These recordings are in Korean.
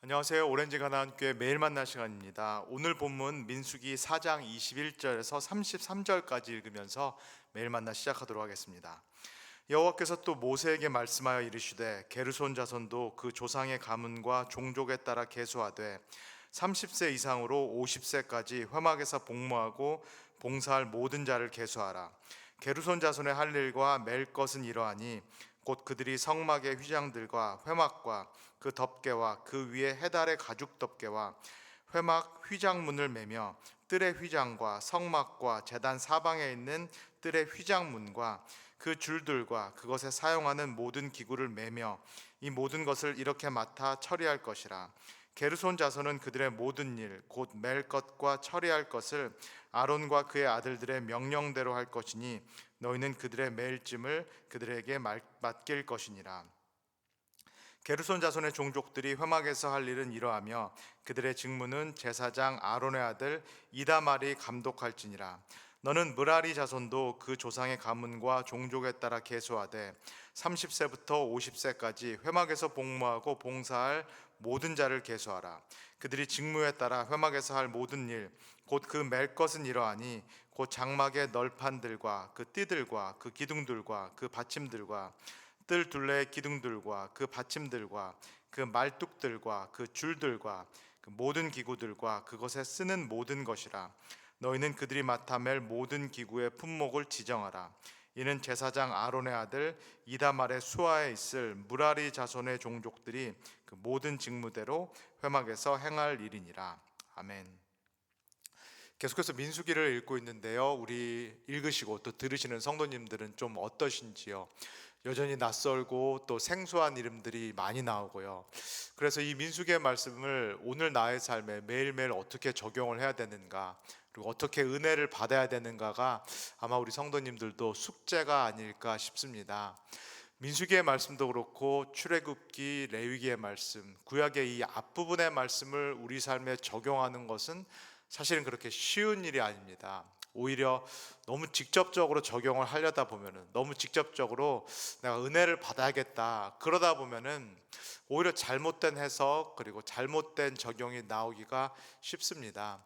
안녕하세요. 오렌지 가나안교회 매일 만날 시간입니다. 오늘 본문 민수기 4장 21절에서 33절까지 읽으면서 매일 만나 시작하도록 하겠습니다. 여호와께서 또 모세에게 말씀하여 이르시되 게르손 자손도 그 조상의 가문과 종족에 따라 계수하되 30세 이상으로 50세까지 회막에서 복무하고 봉사할 모든 자를 계수하라. 게르손 자손의 할 일과 맬 것은 이러하니 곧 그들이 성막의 휘장들과 회막과 그 덮개와 그 위에 해달의 가죽 덮개와 회막 휘장문을 매며 뜰의 휘장과 성막과 제단 사방에 있는 뜰의 휘장문과 그 줄들과 그것에 사용하는 모든 기구를 매며 이 모든 것을 이렇게 맡아 처리할 것이라. 게르손 자손은 그들의 모든 일 곧 맬 것과 처리할 것을 아론과 그의 아들들의 명령대로 할 것이니 너희는 그들의 맬 짐을 그들에게 맡길 것이니라. 게르손 자손의 종족들이 회막에서 할 일은 이러하며 그들의 직무는 제사장 아론의 아들 이다말이 감독할지니라. 너는 므라리 자손도 그 조상의 가문과 종족에 따라 계수하되 30세부터 50세까지 회막에서 복무하고 봉사할 모든 자를 계수하라. 그들이 직무에 따라 회막에서 할 모든 일 곧 그 맬 것은 이러하니 곧 장막의 널판들과 그 띠들과 그 기둥들과 그 받침들과 뜰 둘레의 기둥들과 그 받침들과 그 말뚝들과 그 줄들과 그 모든 기구들과 그것에 쓰는 모든 것이라. 너희는 그들이 맡아 맬 모든 기구의 품목을 지정하라. 이는 제사장 아론의 아들 이다말의 수하에 있을 무라리 자손의 종족들이 그 모든 직무대로 회막에서 행할 일이니라. 아멘. 계속해서 민수기를 읽고 있는데요. 우리 읽으시고 또 들으시는 성도님들은 좀 어떠신지요? 여전히 낯설고 또 생소한 이름들이 많이 나오고요. 그래서 이 민수기의 말씀을 오늘 나의 삶에 매일매일 어떻게 적용을 해야 되는가, 그리고 어떻게 은혜를 받아야 되는가가 아마 우리 성도님들도 숙제가 아닐까 싶습니다. 민수기의 말씀도 그렇고 출애굽기, 레위기의 말씀, 구약의 이 앞부분의 말씀을 우리 삶에 적용하는 것은 사실은 그렇게 쉬운 일이 아닙니다. 오히려 너무 직접적으로 적용을 하려다 보면은, 너무 직접적으로 내가 은혜를 받아야겠다 그러다 보면은 오히려 잘못된 해석 그리고 잘못된 적용이 나오기가 쉽습니다.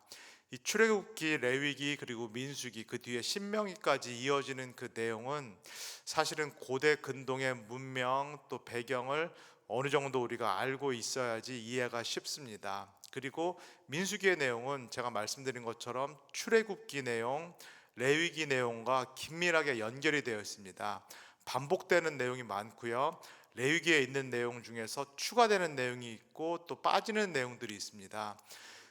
이 출애굽기, 레위기 그리고 민수기 그 뒤에 신명기까지 이어지는 그 내용은 사실은 고대 근동의 문명 또 배경을 어느 정도 우리가 알고 있어야지 이해가 쉽습니다. 그리고 민수기의 내용은 제가 말씀드린 것처럼 출애굽기 내용, 레위기 내용과 긴밀하게 연결이 되어 있습니다. 반복되는 내용이 많고요. 레위기에 있는 내용 중에서 추가되는 내용이 있고 또 빠지는 내용들이 있습니다.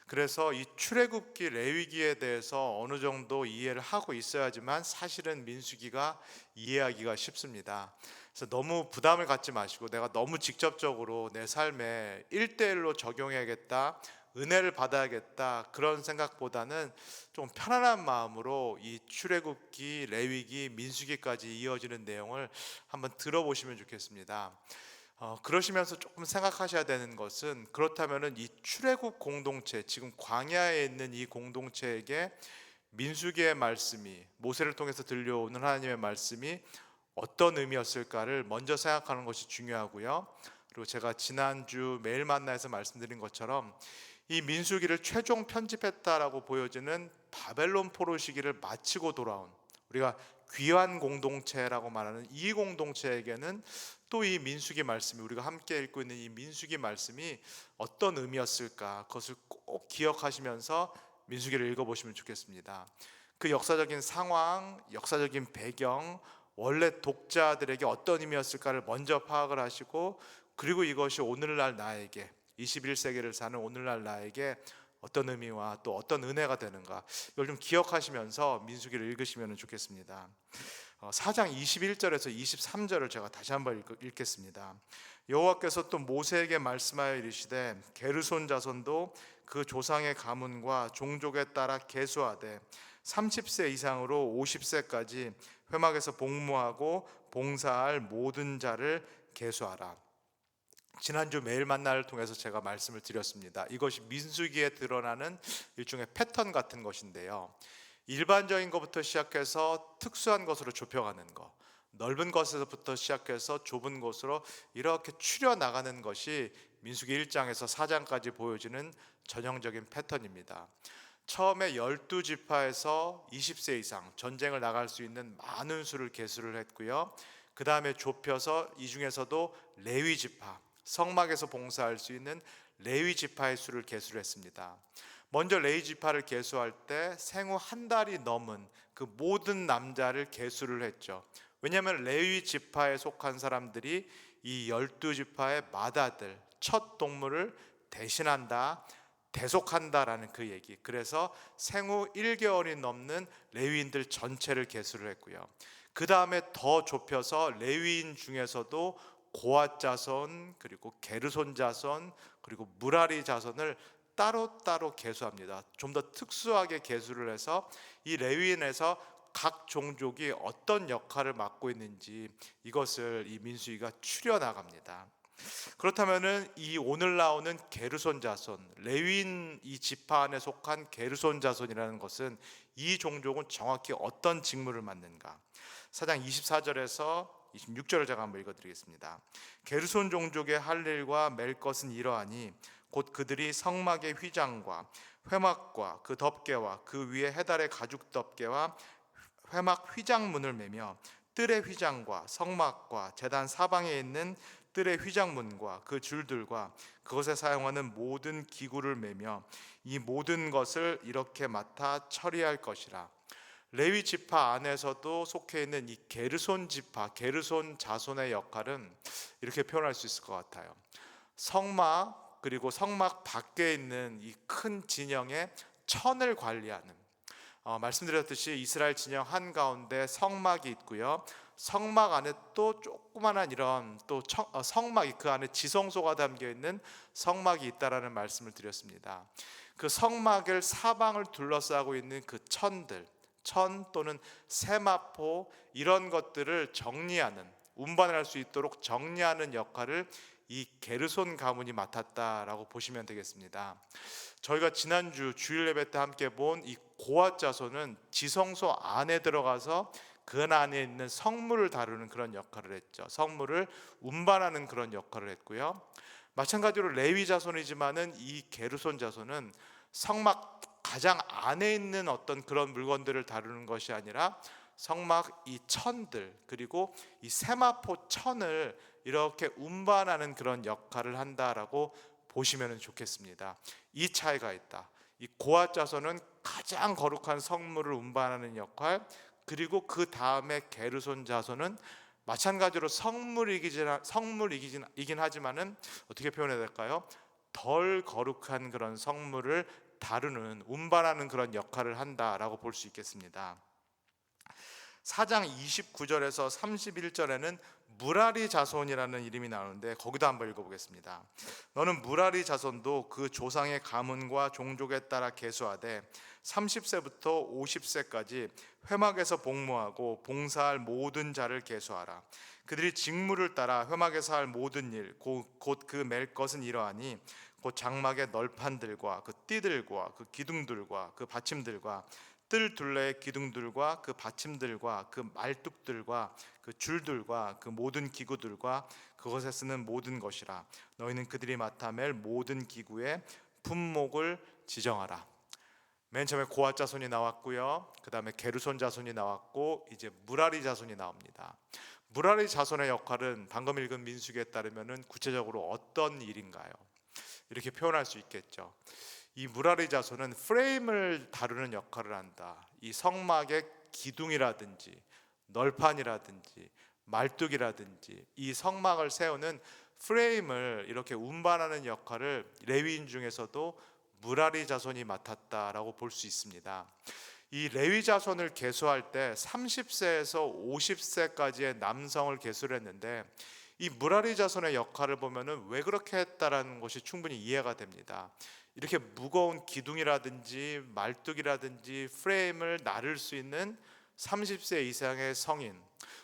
그래서 이 출애굽기, 레위기에 대해서 어느 정도 이해를 하고 있어야지만 사실은 민수기가 이해하기가 쉽습니다. 그래서 너무 부담을 갖지 마시고 내가 너무 직접적으로 내 삶에 1대1로 적용해야겠다, 은혜를 받아야겠다 그런 생각보다는 좀 편안한 마음으로 이 출애굽기, 레위기, 민수기까지 이어지는 내용을 한번 들어보시면 좋겠습니다. 그러시면서 조금 생각하셔야 되는 것은, 그렇다면은 이 출애굽 공동체, 지금 광야에 있는 이 공동체에게 민수기의 말씀이, 모세를 통해서 들려오는 하나님의 말씀이 어떤 의미였을까를 먼저 생각하는 것이 중요하고요. 그리고 제가 지난주 매일 만나에서 말씀드린 것처럼 이 민수기를 최종 편집했다라고 보여지는 바벨론 포로 시기를 마치고 돌아온, 우리가 귀환 공동체라고 말하는 이 공동체에게는 또 이 민수기 말씀이, 우리가 함께 읽고 있는 이 민수기 말씀이 어떤 의미였을까, 그것을 꼭 기억하시면서 민수기를 읽어보시면 좋겠습니다. 그 역사적인 상황, 역사적인 배경, 원래 독자들에게 어떤 의미였을까를 먼저 파악을 하시고, 그리고 이것이 오늘날 나에게, 21세기를 사는 오늘날 나에게 어떤 의미와 또 어떤 은혜가 되는가, 이걸 좀 기억하시면서 민수기를 읽으시면 좋겠습니다. 4장 21절에서 23절을 제가 다시 한번 읽겠습니다. 여호와께서 또 모세에게 말씀하여 이르시되 게르손 자손도 그 조상의 가문과 종족에 따라 계수하되 30세 이상으로 50세까지 회막에서 복무하고 봉사할 모든 자를 계수하라. 지난주 매일 만나를 통해서 제가 말씀을 드렸습니다. 이것이 민수기에 드러나는 일종의 패턴 같은 것인데요, 일반적인 것부터 시작해서 특수한 것으로 좁혀가는 것, 넓은 것에서부터 시작해서 좁은 곳으로 이렇게 추려 나가는 것이 민수기 1장에서 4장까지 보여지는 전형적인 패턴입니다. 처음에 12지파에서 20세 이상 전쟁을 나갈 수 있는 많은 수를 계수를 했고요. 그 다음에 좁혀서 이 중에서도 레위 지파, 성막에서 봉사할 수 있는 레위 지파의 수를 계수를 했습니다. 먼저 레위 지파를 계수할 때 생후 한 달이 넘은 그 모든 남자를 계수를 했죠. 왜냐하면 레위 지파에 속한 사람들이 이 12지파의 맏아들, 첫 동물을 대신한다, 대속한다라는 그 얘기. 그래서 생후 1개월이 넘는 레위인들 전체를 계수를 했고요. 그 다음에 더 좁혀서 레위인 중에서도 고앗 자손, 그리고 게르손 자손, 그리고 무라리 자손을 따로따로 계수합니다. 좀 더 특수하게 계수를 해서 이 레위인에서 각 종족이 어떤 역할을 맡고 있는지 이것을 이 민수기가 추려 나갑니다. 그렇다면은 이 오늘 나오는 게르손 자손, 레위인 이 지파 안에 속한 게르손 자손이라는 것은 이 종족은 정확히 어떤 직무를 맡는가? 4장 24절에서 26절을 제가 한번 읽어드리겠습니다. 게르손 종족의 할 일과 맬 것은 이러하니 곧 그들이 성막의 휘장과 회막과 그 덮개와 그 위에 해달의 가죽 덮개와 회막 휘장문을 매며 뜰의 휘장과 성막과 제단 사방에 있는 뜰의 휘장문과 그 줄들과 그것에 사용하는 모든 기구를 매며 이 모든 것을 이렇게 맡아 처리할 것이라. 레위 지파 안에서도 속해 있는 이 게르손 지파, 게르손 자손의 역할은 이렇게 표현할 수 있을 것 같아요. 성막, 그리고 성막 밖에 있는 이 큰 진영의 천을 관리하는, 말씀드렸듯이 이스라엘 진영 한가운데 성막이 있고요. 성막 안에 또 조그만한 이런 또 성막이, 그 안에 지성소가 담겨 있는 성막이 있다라는 말씀을 드렸습니다. 그 성막을 사방을 둘러싸고 있는 그 천들, 천 또는 세마포, 이런 것들을 정리하는, 운반할 수 있도록 정리하는 역할을 이 게르손 가문이 맡았다라고 보시면 되겠습니다. 저희가 지난주 주일 예배 때 함께 본 이 고앗 자손은 지성소 안에 들어가서 그 안에 있는 성물을 다루는 그런 역할을 했죠. 성물을 운반하는 그런 역할을 했고요. 마찬가지로 레위 자손이지만은 이 게르손 자손은 성막 가장 안에 있는 어떤 그런 물건들을 다루는 것이 아니라 성막 이 천들, 그리고 이 세마포 천을 이렇게 운반하는 그런 역할을 한다라고 보시면 좋겠습니다. 이 차이가 있다. 이 고앗 자손은 가장 거룩한 성물을 운반하는 역할, 그리고 그 다음에 게르손 자손은 마찬가지로 성물이긴 하지만은 어떻게 표현해야 될까요? 덜 거룩한 그런 성물을 다루는, 운반하는 그런 역할을 한다라고 볼 수 있겠습니다. 4장 29절에서 31절에는 무라리 자손이라는 이름이 나오는데 거기도 한번 읽어보겠습니다. 너는 무라리 자손도 그 조상의 가문과 종족에 따라 계수하되 30세부터 50세까지 회막에서 복무하고 봉사할 모든 자를 계수하라. 그들이 직무를 따라 회막에서 할 모든 일, 곧 그 맬 것은 이러하니 곧 장막의 널판들과 그 띠들과 그 기둥들과 그 받침들과 뜰 둘레의 기둥들과 그 받침들과 그 말뚝들과 그 줄들과 그 모든 기구들과 그것에 쓰는 모든 것이라. 너희는 그들이 맡아 맬 모든 기구의 품목을 지정하라. 맨 처음에 고앗 자손이 나왔고요. 그 다음에 게르손 자손이 나왔고 이제 무라리 자손이 나옵니다. 무라리 자손의 역할은 방금 읽은 민수기에 따르면 구체적으로 어떤 일인가요? 이렇게 표현할 수 있겠죠. 이 무라리 자손은 프레임을 다루는 역할을 한다. 이 성막의 기둥이라든지 널판이라든지 말뚝이라든지 이 성막을 세우는 프레임을 이렇게 운반하는 역할을 레위인 중에서도 무라리 자손이 맡았다라고 볼 수 있습니다. 이 레위 자손을 계수할 때 30세에서 50세까지의 남성을 계수를 했는데 이 무라리 자손의 역할을 보면은 왜 그렇게 했다라는 것이 충분히 이해가 됩니다. 이렇게 무거운 기둥이라든지 말뚝이라든지 프레임을 나를 수 있는 30세 이상의 성인,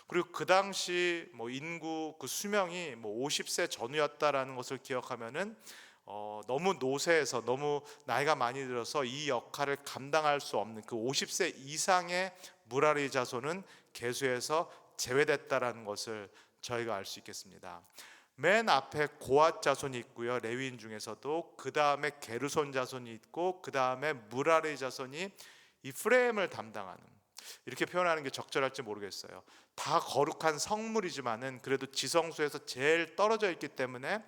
그리고 그 당시 인구 그 수명이 50세 전후였다라는 것을 기억하면은 너무 노쇠해서 너무 나이가 많이 들어서 이 역할을 감당할 수 없는 그 50세 이상의 무라리 자손은 계수해서 제외됐다라는 것을 저희가 알 수 있겠습니다. 맨 앞에 고앗 자손이 있고요. 레위인 중에서도 그 다음에 게르손 자손이 있고 그 다음에 무라리 자손이 이 프레임을 담당하는, 이렇게 표현하는 게 적절할지 모르겠어요. 다 거룩한 성물이지만은 그래도 지성소에서 제일 떨어져 있기 때문에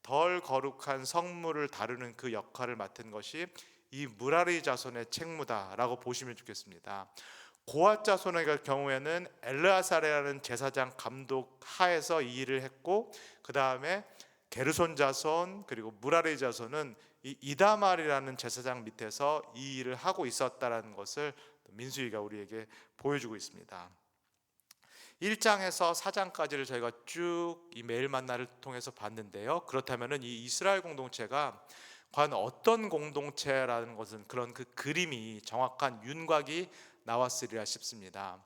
덜 거룩한 성물을 다루는 그 역할을 맡은 것이 이 무라리 자손의 책무다라고 보시면 좋겠습니다. 고앗 자손의 경우에는 엘르아살이라는 제사장 감독 하에서 이 일을 했고, 그 다음에 게르손 자손 그리고 무라리 자손은 이 이다말이라는 제사장 밑에서 이 일을 하고 있었다라는 것을 민수기가 우리에게 보여주고 있습니다. 1장에서 4장까지를 저희가 쭉 이 매일 만나를 통해서 봤는데요. 그렇다면은 이 이스라엘 공동체가 과연 어떤 공동체라는 것은 그런 그 그림이 정확한 윤곽이 나왔으리라 싶습니다.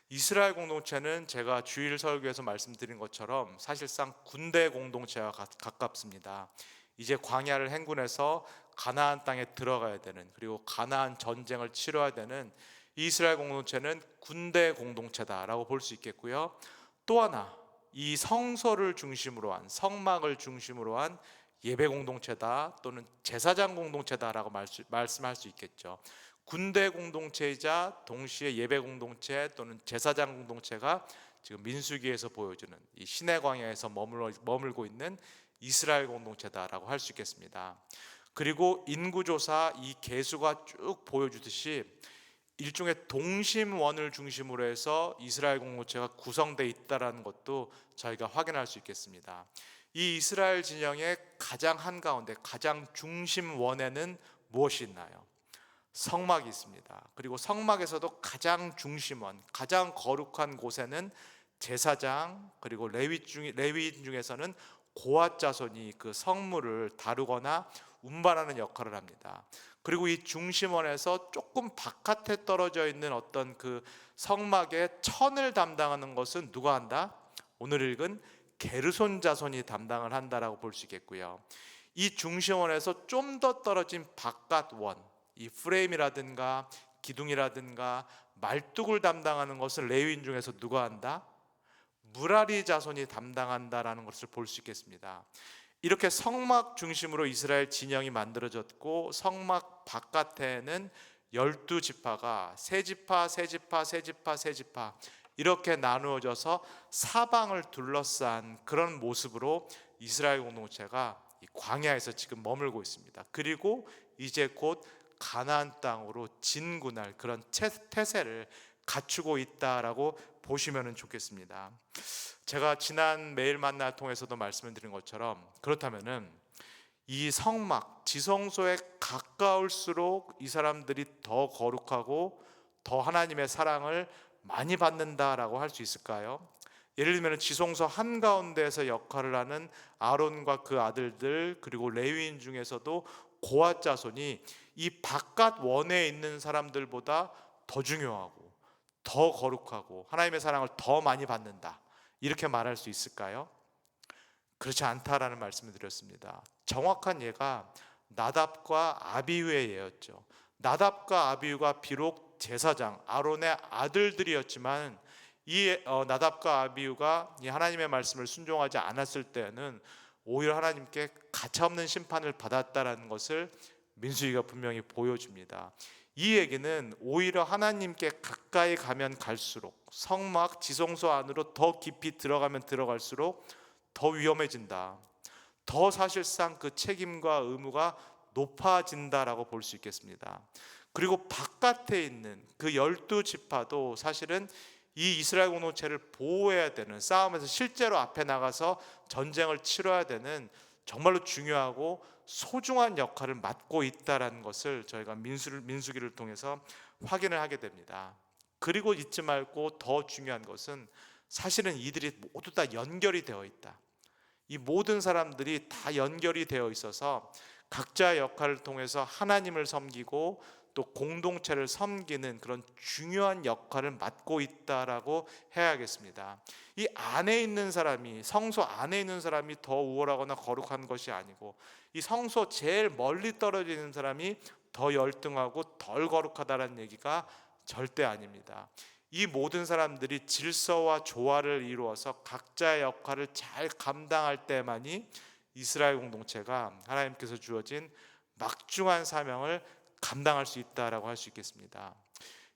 이스라엘 공동체는 제가 주일 설교에서 말씀드린 것처럼 사실상 군대 공동체와 가깝습니다. 이제 광야를 행군해서 가나안 땅에 들어가야 되는, 그리고 가나안 전쟁을 치러야 되는 이스라엘 공동체는 군대 공동체다라고 볼 수 있겠고요. 또 하나, 이 성소를 중심으로 한, 성막을 중심으로 한 예배 공동체다 또는 제사장 공동체다라고 말씀할 수 있겠죠. 군대 공동체이자 동시에 예배 공동체 또는 제사장 공동체가 지금 민수기에서 보여주는 이 시내 광야에서 머물고 있는 이스라엘 공동체다라고 할 수 있겠습니다. 그리고 인구조사 이 계수가 쭉 보여주듯이 일종의 동심원을 중심으로 해서 이스라엘 공동체가 구성되어 있다는 것도 저희가 확인할 수 있겠습니다. 이 이스라엘 진영의 가장 한가운데 가장 중심원에는 무엇이 있나요? 성막이 있습니다. 그리고 성막에서도 가장 중심원, 가장 거룩한 곳에는 제사장 그리고 레위인 중에서는 고앗 자손이 그 성물을 다루거나 운반하는 역할을 합니다. 그리고 이 중심원에서 조금 바깥에 떨어져 있는 어떤 그 성막의 천을 담당하는 것은 누가 한다? 오늘 읽은 게르손 자손이 담당을 한다라고 볼 수 있겠고요. 이 중심원에서 좀 더 떨어진 바깥원, 이 프레임이라든가 기둥이라든가 말뚝을 담당하는 것을 레위인 중에서 누가 한다? 무라리 자손이 담당한다라는 것을 볼 수 있겠습니다. 이렇게 성막 중심으로 이스라엘 진영이 만들어졌고, 성막 바깥에는 12지파가 세 지파 이렇게 나누어져서 사방을 둘러싼 그런 모습으로 이스라엘 공동체가 이 광야에서 지금 머물고 있습니다. 그리고 이제 곧 가나안 땅으로 진군할 그런 태세를 갖추고 있다라고 보시면 좋겠습니다. 제가 지난 매일 만날 통해서도 말씀을 드린 것처럼, 그렇다면은 이 성막 지성소에 가까울수록 이 사람들이 더 거룩하고 더 하나님의 사랑을 많이 받는다라고 할 수 있을까요? 예를 들면 지성소 한가운데에서 역할을 하는 아론과 그 아들들 그리고 레위인 중에서도 고앗 자손이 이 바깥 원에 있는 사람들보다 더 중요하고 더 거룩하고 하나님의 사랑을 더 많이 받는다, 이렇게 말할 수 있을까요? 그렇지 않다라는 말씀을 드렸습니다. 정확한 예가 나답과 아비후의 예였죠. 나답과 아비후가 비록 제사장 아론의 아들들이었지만 이 나답과 아비후가 이 하나님의 말씀을 순종하지 않았을 때는 오히려 하나님께 가차없는 심판을 받았다라는 것을 민수기가 분명히 보여줍니다. 이 얘기는 오히려 하나님께 가까이 가면 갈수록, 성막 지성소 안으로 더 깊이 들어가면 들어갈수록 더 위험해진다, 더 사실상 그 책임과 의무가 높아진다라고 볼 수 있겠습니다. 그리고 바깥에 있는 그 12지파도 사실은 이 이스라엘 공동체를 보호해야 되는, 싸움에서 실제로 앞에 나가서 전쟁을 치러야 되는 정말로 중요하고 소중한 역할을 맡고 있다는 것을 저희가 민수기를 통해서 확인을 하게 됩니다. 그리고 잊지 말고 더 중요한 것은 사실은 이들이 모두 다 연결이 되어 있다. 이 모든 사람들이 다 연결이 되어 있어서 각자의 역할을 통해서 하나님을 섬기고 또 공동체를 섬기는 그런 중요한 역할을 맡고 있다라고 해야겠습니다. 이 안에 있는 사람이, 성소 안에 있는 사람이 더 우월하거나 거룩한 것이 아니고, 이 성소 제일 멀리 떨어져 있는 사람이 더 열등하고 덜 거룩하다는 얘기가 절대 아닙니다. 이 모든 사람들이 질서와 조화를 이루어서 각자의 역할을 잘 감당할 때만이 이스라엘 공동체가 하나님께서 주어진 막중한 사명을 감당할 수 있다라고 할 수 있겠습니다.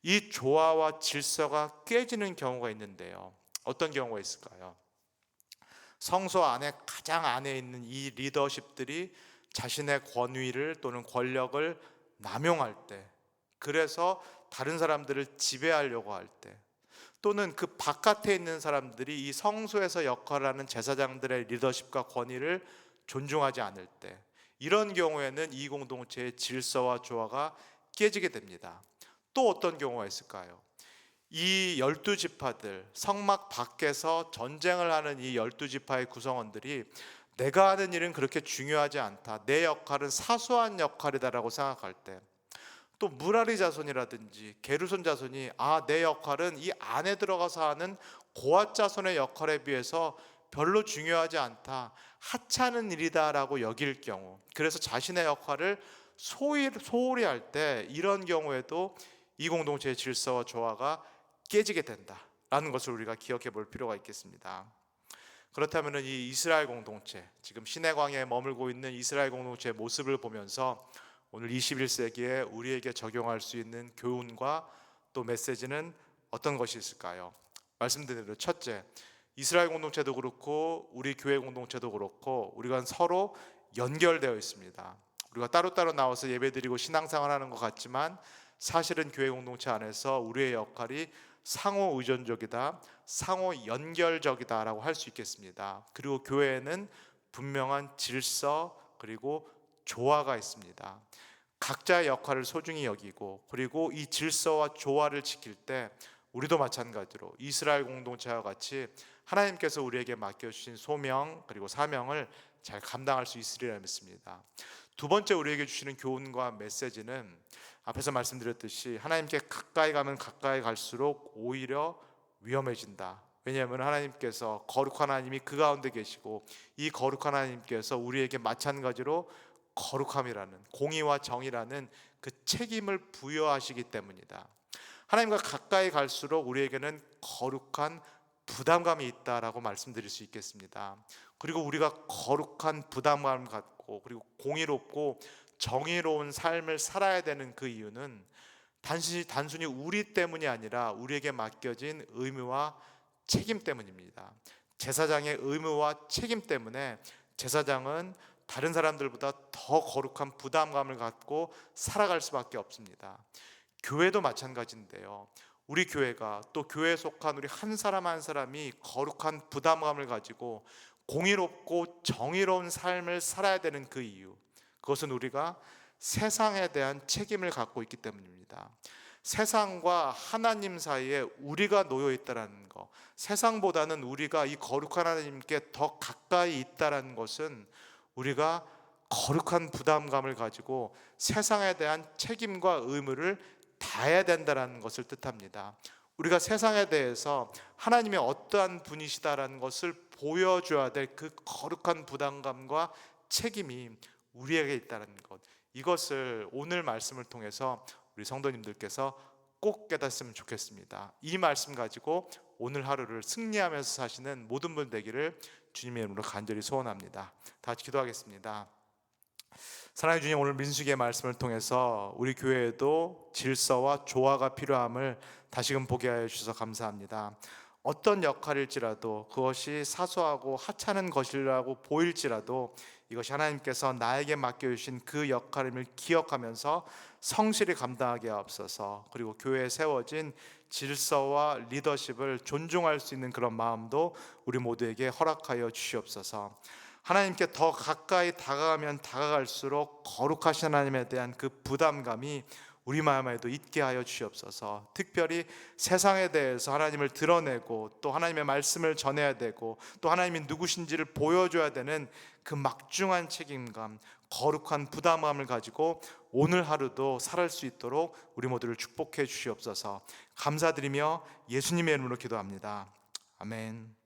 이 조화와 질서가 깨지는 경우가 있는데요. 어떤 경우가 있을까요? 성소 안에 가장 안에 있는 이 리더십들이 자신의 권위를 또는 권력을 남용할 때, 그래서 다른 사람들을 지배하려고 할 때, 또는 그 바깥에 있는 사람들이 이 성소에서 역할을 하는 제사장들의 리더십과 권위를 존중하지 않을 때, 이런 경우에는 이 공동체의 질서와 조화가 깨지게 됩니다. 또 어떤 경우가 있을까요? 이 12지파들, 성막 밖에서 전쟁을 하는 이 12지파의 구성원들이 내가 하는 일은 그렇게 중요하지 않다, 내 역할은 사소한 역할이다라고 생각할 때, 또 무라리 자손이라든지 게르손 자손이 내 역할은 이 안에 들어가서 하는 고앗 자손의 역할에 비해서 별로 중요하지 않다, 하찮은 일이다라고 여길 경우, 그래서 자신의 역할을 소홀히 할 때, 이런 경우에도 이 공동체의 질서와 조화가 깨지게 된다라는 것을 우리가 기억해 볼 필요가 있겠습니다. 그렇다면 이 이스라엘 공동체, 지금 시내 광야에 머물고 있는 이스라엘 공동체의 모습을 보면서 오늘 21세기에 우리에게 적용할 수 있는 교훈과 또 메시지는 어떤 것이 있을까요? 말씀드린 대로 첫째, 이스라엘 공동체도 그렇고 우리 교회 공동체도 그렇고 우리가 서로 연결되어 있습니다. 우리가 따로따로 나와서 예배드리고 신앙생활 하는 것 같지만 사실은 교회 공동체 안에서 우리의 역할이 상호 의존적이다, 상호 연결적이다라고 할 수 있겠습니다. 그리고 교회에는 분명한 질서 그리고 조화가 있습니다. 각자의 역할을 소중히 여기고, 그리고 이 질서와 조화를 지킬 때 우리도 마찬가지로 이스라엘 공동체와 같이 하나님께서 우리에게 맡겨주신 소명 그리고 사명을 잘 감당할 수 있으리라 믿습니다. 두 번째 우리에게 주시는 교훈과 메시지는 앞에서 말씀드렸듯이 하나님께 가까이 가면 가까이 갈수록 오히려 위험해진다. 왜냐하면 하나님께서 거룩한 하나님이 그 가운데 계시고 이 거룩한 하나님께서 우리에게 마찬가지로 거룩함이라는, 공의와 정의라는 그 책임을 부여하시기 때문이다. 하나님과 가까이 갈수록 우리에게는 거룩한 부담감이 있다라고 말씀드릴 수 있겠습니다. 그리고 우리가 거룩한 부담감을 갖고 그리고 공의롭고 정의로운 삶을 살아야 되는 그 이유는 단순히 우리 때문이 아니라 우리에게 맡겨진 의무와 책임 때문입니다. 제사장의 의무와 책임 때문에 제사장은 다른 사람들보다 더 거룩한 부담감을 갖고 살아갈 수밖에 없습니다. 교회도 마찬가지인데요. 우리 교회가 또 교회에 속한 우리 한 사람 한 사람이 거룩한 부담감을 가지고 공의롭고 정의로운 삶을 살아야 되는 그 이유, 그것은 우리가 세상에 대한 책임을 갖고 있기 때문입니다. 세상과 하나님 사이에 우리가 놓여 있다는 것, 세상보다는 우리가 이 거룩한 하나님께 더 가까이 있다는 것은 우리가 거룩한 부담감을 가지고 세상에 대한 책임과 의무를 다해야 된다는 것을 뜻합니다. 우리가 세상에 대해서 하나님이 어떠한 분이시다라는 것을 보여줘야 될 그 거룩한 부담감과 책임이 우리에게 있다는 것, 이것을 오늘 말씀을 통해서 우리 성도님들께서 꼭 깨닫으면 좋겠습니다. 이 말씀 가지고 오늘 하루를 승리하면서 사시는 모든 분 되기를 주님의 이름으로 간절히 소원합니다. 다 같이 기도하겠습니다. 사랑하는 주님, 오늘 민수기의 말씀을 통해서 우리 교회에도 질서와 조화가 필요함을 다시금 보게 하여 주셔서 감사합니다. 어떤 역할일지라도 그것이 사소하고 하찮은 것이라고 보일지라도 이것이 하나님께서 나에게 맡겨주신 그 역할임을 기억하면서 성실히 감당하게 하옵소서. 그리고 교회에 세워진 질서와 리더십을 존중할 수 있는 그런 마음도 우리 모두에게 허락하여 주시옵소서. 하나님께 더 가까이 다가가면 다가갈수록 거룩하신 하나님에 대한 그 부담감이 우리 마음에도 있게 하여 주시옵소서. 특별히 세상에 대해서 하나님을 드러내고 또 하나님의 말씀을 전해야 되고 또 하나님이 누구신지를 보여줘야 되는 그 막중한 책임감, 거룩한 부담감을 가지고 오늘 하루도 살아갈 수 있도록 우리 모두를 축복해 주시옵소서. 감사드리며 예수님의 이름으로 기도합니다. 아멘.